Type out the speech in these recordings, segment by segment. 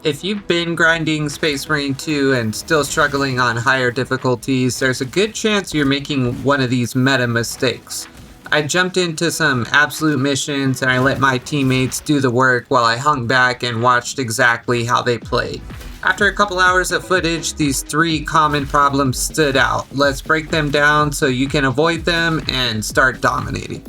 If you've been grinding Space Marine 2 and still struggling on higher difficulties, there's a good chance you're making one of these meta mistakes. I jumped into some absolute missions and I let my teammates do the work while I hung back and watched exactly how they played. After a couple hours of footage, these 3 common problems stood out. Let's break them down so you can avoid them and start dominating.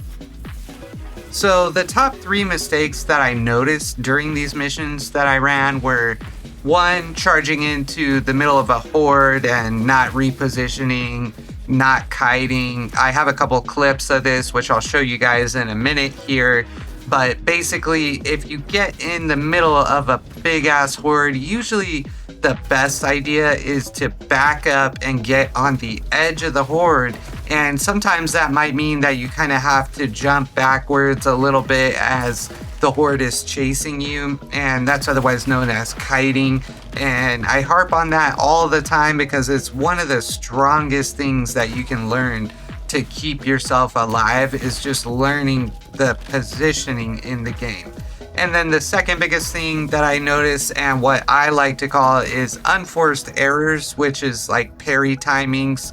So the top 3 mistakes that I noticed during these missions that I ran were 1, charging into the middle of a horde and not repositioning, not kiting. I have a couple clips of this, which I'll show you guys in a minute here. But basically, if you get in the middle of a big ass horde, usually the best idea is to back up and get on the edge of the horde. And sometimes that might mean that you kind of have to jump backwards a little bit as the horde is chasing you, and that's otherwise known as kiting. And I harp on that all the time because it's one of the strongest things that you can learn to keep yourself alive, is just learning the positioning in the game. And then the second biggest thing that I notice, and what I like to call, is unforced errors, which is like parry timings,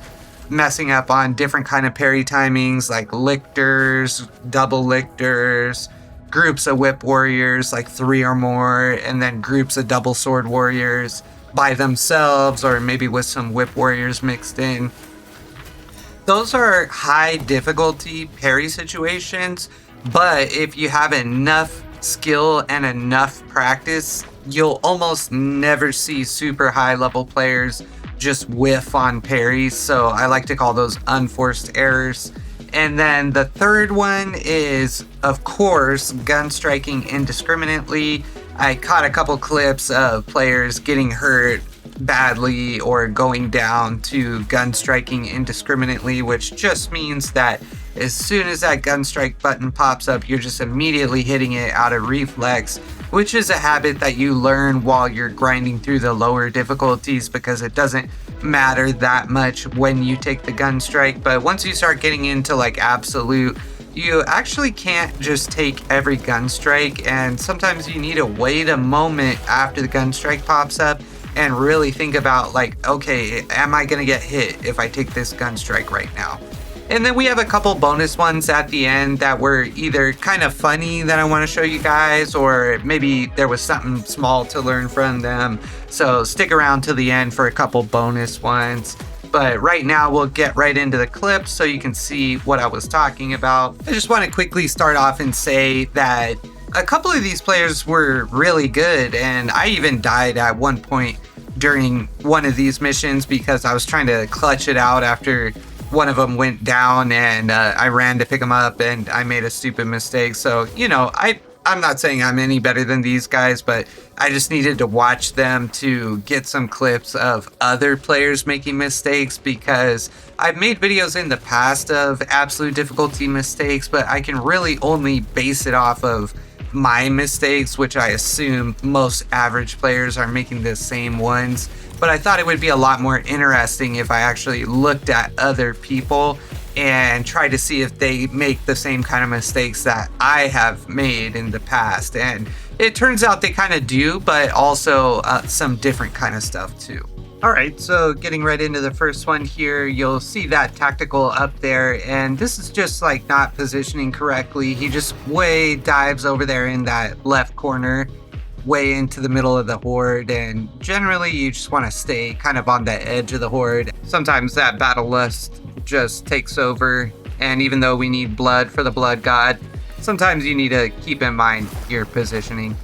messing up on different kind of parry timings like lictors, double lictors, groups of whip warriors like 3 or more, and then groups of double sword warriors by themselves or maybe with some whip warriors mixed in. Those are high difficulty parry situations, but if you have enough skill and enough practice, you'll almost never see super high level players just whiff on parries. So I like to call those unforced errors. And then the third one is, of course, gun striking indiscriminately. I caught a couple clips of players getting hurt badly or going down to gun striking indiscriminately, which just means that as soon as that gun strike button pops up, you're just immediately hitting it out of reflex, which is a habit that you learn while you're grinding through the lower difficulties because it doesn't matter that much when you take the gun strike. But once you start getting into like absolute, you actually can't just take every gun strike, and sometimes you need to wait a moment after the gun strike pops up and really think about like, okay, am I gonna get hit if I take this gun strike right now? And then we have a couple bonus ones at the end that were either kind of funny that I want to show you guys, or maybe there was something small to learn from them. So stick around to the end for a couple bonus ones. But right now we'll get right into the clips so you can see what I was talking about. I just want to quickly start off and say that a couple of these players were really good, and I even died at one point during one of these missions because I was trying to clutch it out after one of them went down, and I ran to pick him up and I made a stupid mistake. So, you know, I'm not saying I'm any better than these guys, but I just needed to watch them to get some clips of other players making mistakes, because I've made videos in the past of absolute difficulty mistakes, but I can really only base it off of my mistakes, which I assume most average players are making the same ones. But I thought it would be a lot more interesting if I actually looked at other people and try to see if they make the same kind of mistakes that I have made in the past. And it turns out they kind of do, but also some different kind of stuff too. All right, so getting right into the first one here, you'll see that tactical up there, and this is just like not positioning correctly. He just way dives over there in that left corner, way into the middle of the horde, and generally you just want to stay kind of on the edge of the horde. Sometimes that battle lust just takes over, and even though we need blood for the blood god, sometimes you need to keep in mind your positioning.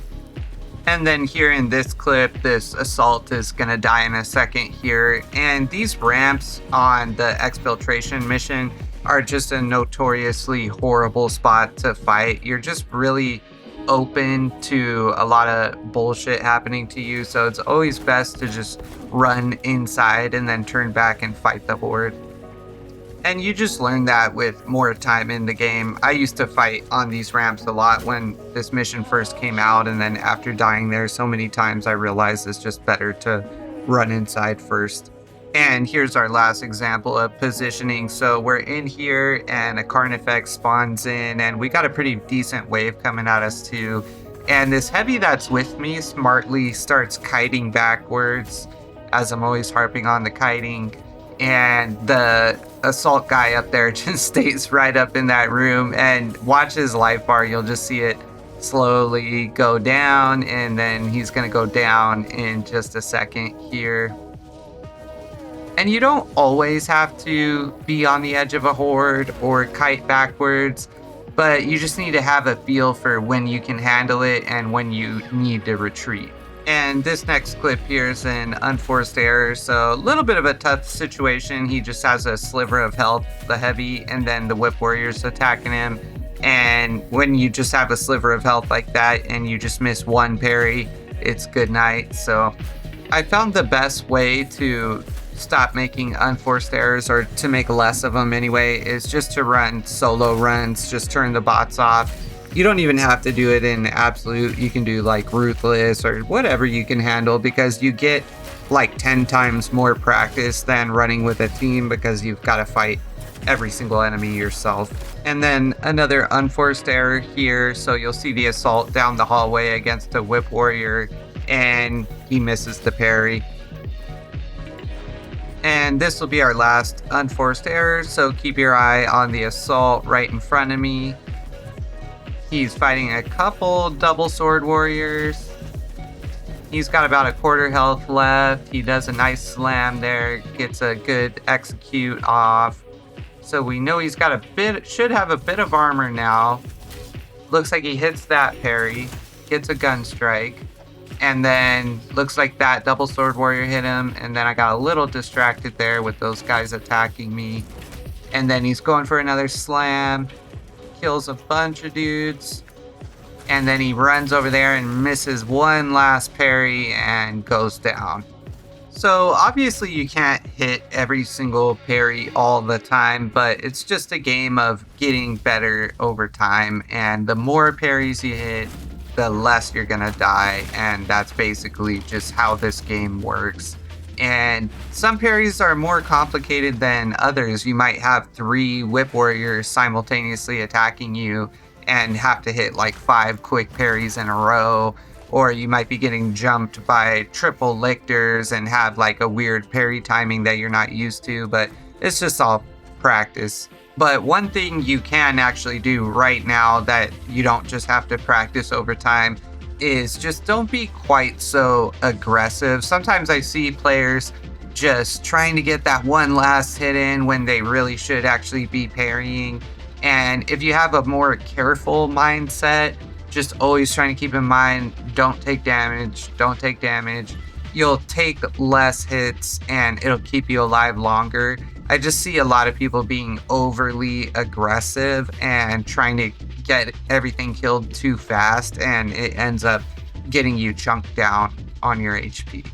And then here in this clip, this assault is gonna die in a second here, and these ramps on the exfiltration mission are just a notoriously horrible spot to fight. You're just really open to a lot of bullshit happening to you, so it's always best to just run inside and then turn back and fight the horde. And you just learn that with more time in the game. I used to fight on these ramps a lot when this mission first came out, and then after dying there so many times I realized it's just better to run inside first. And here's our last example of positioning. So we're in here and a Carnifex spawns in, and we got a pretty decent wave coming at us too. And this heavy that's with me smartly starts kiting backwards, as I'm always harping on the kiting. And the assault guy up there just stays right up in that room and watch his life bar. You'll just see it slowly go down, and then he's going to go down in just a second here. And you don't always have to be on the edge of a horde or kite backwards, but you just need to have a feel for when you can handle it and when you need to retreat. And this next clip here is an unforced error, so a little bit of a tough situation. He just has a sliver of health, the heavy, and then the whip warrior's attacking him. And when you just have a sliver of health like that and you just miss one parry, it's good night. So I found the best way to stop making unforced errors, or to make less of them anyway, is just to run solo runs. Just turn the bots off. You don't even have to do it in absolute. You can do like ruthless or whatever you can handle, because you get like 10 times more practice than running with a team, because you've got to fight every single enemy yourself. And then another unforced error here. So you'll see the assault down the hallway against a whip warrior, and he misses the parry. And this will be our last unforced error, so keep your eye on the assault right in front of me. He's fighting a couple double sword warriors. He's got about a quarter health left. He does a nice slam there, gets a good execute off. So we know he's got should have a bit of armor now. Looks like he hits that parry, gets a gun strike. And then looks like that double sword warrior hit him, and then I got a little distracted there with those guys attacking me. And then he's going for another slam, kills a bunch of dudes, and then he runs over there and misses one last parry and goes down. So obviously you can't hit every single parry all the time, but it's just a game of getting better over time, and the more parries you hit, the less you're gonna die, and that's basically just how this game works. And some parries are more complicated than others. You might have 3 whip warriors simultaneously attacking you and have to hit like 5 quick parries in a row, or you might be getting jumped by triple lictors and have like a weird parry timing that you're not used to, but it's just all practice. But one thing you can actually do right now that you don't just have to practice over time is just don't be quite so aggressive. Sometimes I see players just trying to get that one last hit in when they really should actually be parrying. And if you have a more careful mindset, just always trying to keep in mind, don't take damage, you'll take less hits and it'll keep you alive longer. I just see a lot of people being overly aggressive and trying to get everything killed too fast, and it ends up getting you chunked down on your HP.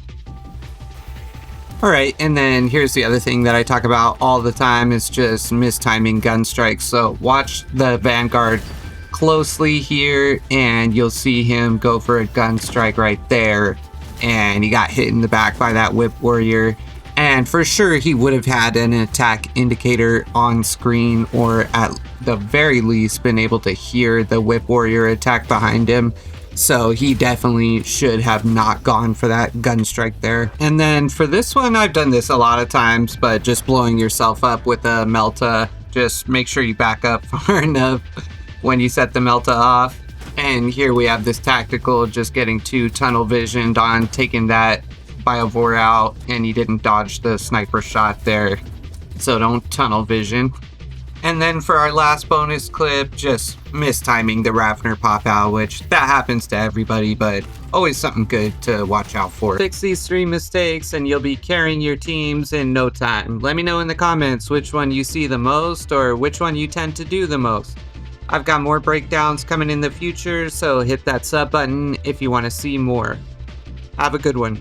Alright, and then here's the other thing that I talk about all the time, is just mistiming gun strikes. So watch the Vanguard closely here, and you'll see him go for a gun strike right there, and he got hit in the back by that whip warrior. And for sure he would have had an attack indicator on screen, or at the very least been able to hear the whip warrior attack behind him. So he definitely should have not gone for that gun strike there. And then for this one, I've done this a lot of times, but just blowing yourself up with a Melta, just make sure you back up far enough when you set the Melta off. And here we have this tactical, just getting too tunnel visioned on taking that Biovore out, and he didn't dodge the sniper shot there, so don't tunnel vision. And then for our last bonus clip, just mistiming the Ravner pop out, which that happens to everybody, but always something good to watch out for. Fix these 3 mistakes and you'll be carrying your teams in no time. Let me know in the comments which one you see the most, or which one you tend to do the most. I've got more breakdowns coming in the future, so hit that sub button if you want to see more. Have a good one.